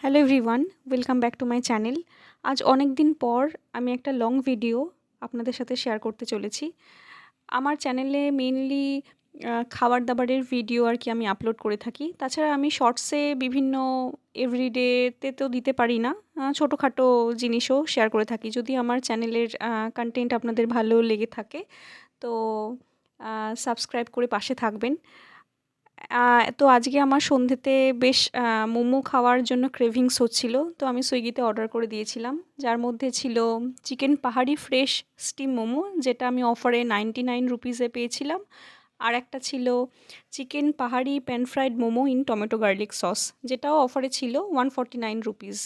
Hello everyone, welcome back to my channel. আজ অনেক দিন পর আমি একটা লং ভিডিও আপনাদের সাথে শেয়ার করতে চলেছি। আমার চ্যানেলে মেইনলি খাবার দাবারের ভিডিও আর কি আমি আপলোড করে থাকি। তাছাড়া আমি শর্টসে বিভিন্ন এভরিডেতে তো দিতে পারি না, ছোটোখাটো জিনিসও শেয়ার করে থাকি। যদি আমার চ্যানেলের কন্টেন্ট আপনাদের ভালো লেগে থাকে তো সাবস্ক্রাইব করে পাশে থাকবেন। তো আজকে আমার সন্ধ্যেতে বেশ মোমো খাওয়ার জন্য ক্রেভিংস হচ্ছিল, তো আমি সুইগিতে অর্ডার করে দিয়েছিলাম, যার মধ্যে ছিল চিকেন পাহাড়ি ফ্রেশ স্টিম মোমো, যেটা আমি অফারে 99 রুপিসে পেয়েছিলাম। আর একটা ছিল চিকেন পাহাড়ি pan fried momo in tomato garlic sauce, যেটাও অফারে ছিল 149 রুপিস।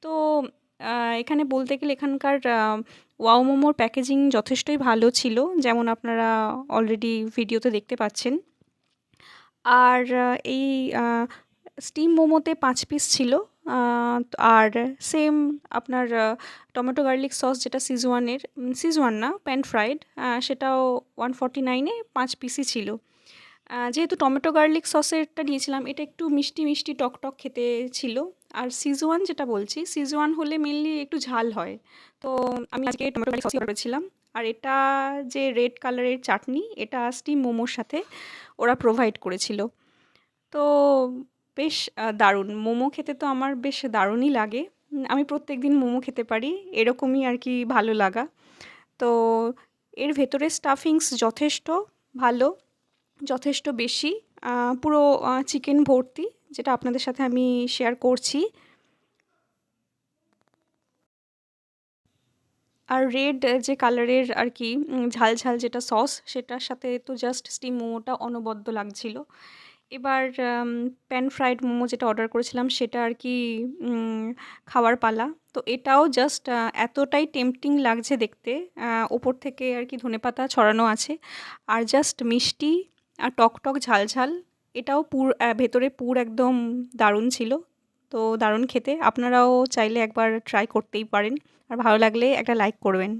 তো এখানে বলতে গেলে এখানকার ওয়াও মোমোর প্যাকেজিং যথেষ্টই ভালো ছিল, যেমন আপনারা অলরেডি ভিডিওতে দেখতে পাচ্ছেন। আর এই স্টিম মোমোতে ৫ পিস ছিল। আর সেম আপনার টমেটো গার্লিক সস, যেটা সিজওয়ান না, প্যান ফ্রাইড, সেটাও 149-এ ৫ পিসই ছিল। যেহেতু টমেটো গার্লিক সসেরটা নিয়েছিলাম, এটা একটু মিষ্টি মিষ্টি টক খেতে ছিল। আর সিজওয়ান যেটা বলছি, সিজওয়ান হলে মেনলি একটু ঝাল হয়। তো আমি আজকে টমেটো গার্লিক সস অর্ডার করেছিলাম। আর এটা যে রেড কালারের চাটনি, এটা স্টিম মোমোর সাথে ওরা প্রোভাইড করেছিল। তো বেশ দারুণ। মোমো খেতে তো আমার বেশ দারুণই লাগে। আমি প্রত্যেকদিন মোমো খেতে পারি, এরকমই আর কি ভালো লাগা। তো এর ভেতরে স্টাফিংস যথেষ্ট ভালো, যথেষ্ট বেশি, পুরো চিকেন ভর্তি, যেটা আপনাদের সাথে আমি শেয়ার করছি। আর রেড যে কালারের আর কি ঝাল ঝাল যেটা সস, সেটার সাথে তো জাস্ট স্টিম মোমোটা অনবদ্য লাগছিল। এবার প্যান ফ্রাইড মোমো যেটা অর্ডার করেছিলাম, সেটা আর কি খাওয়ার পালা। তো এটাও জাস্ট এতটাই টেম্পটিং লাগছে দেখতে, ওপর থেকে আর কি ধনেপাতা ছড়ানো আছে, আর জাস্ট মিষ্টি আর টক ঝাল ঝাল। এটাও ভেতরে পুর একদম দারুণ ছিল। তো দারুণ খেতে, আপনারাও চাইলে একবার ট্রাই করতেই পারেন। আর ভালো লাগলে একটা লাইক করবেন।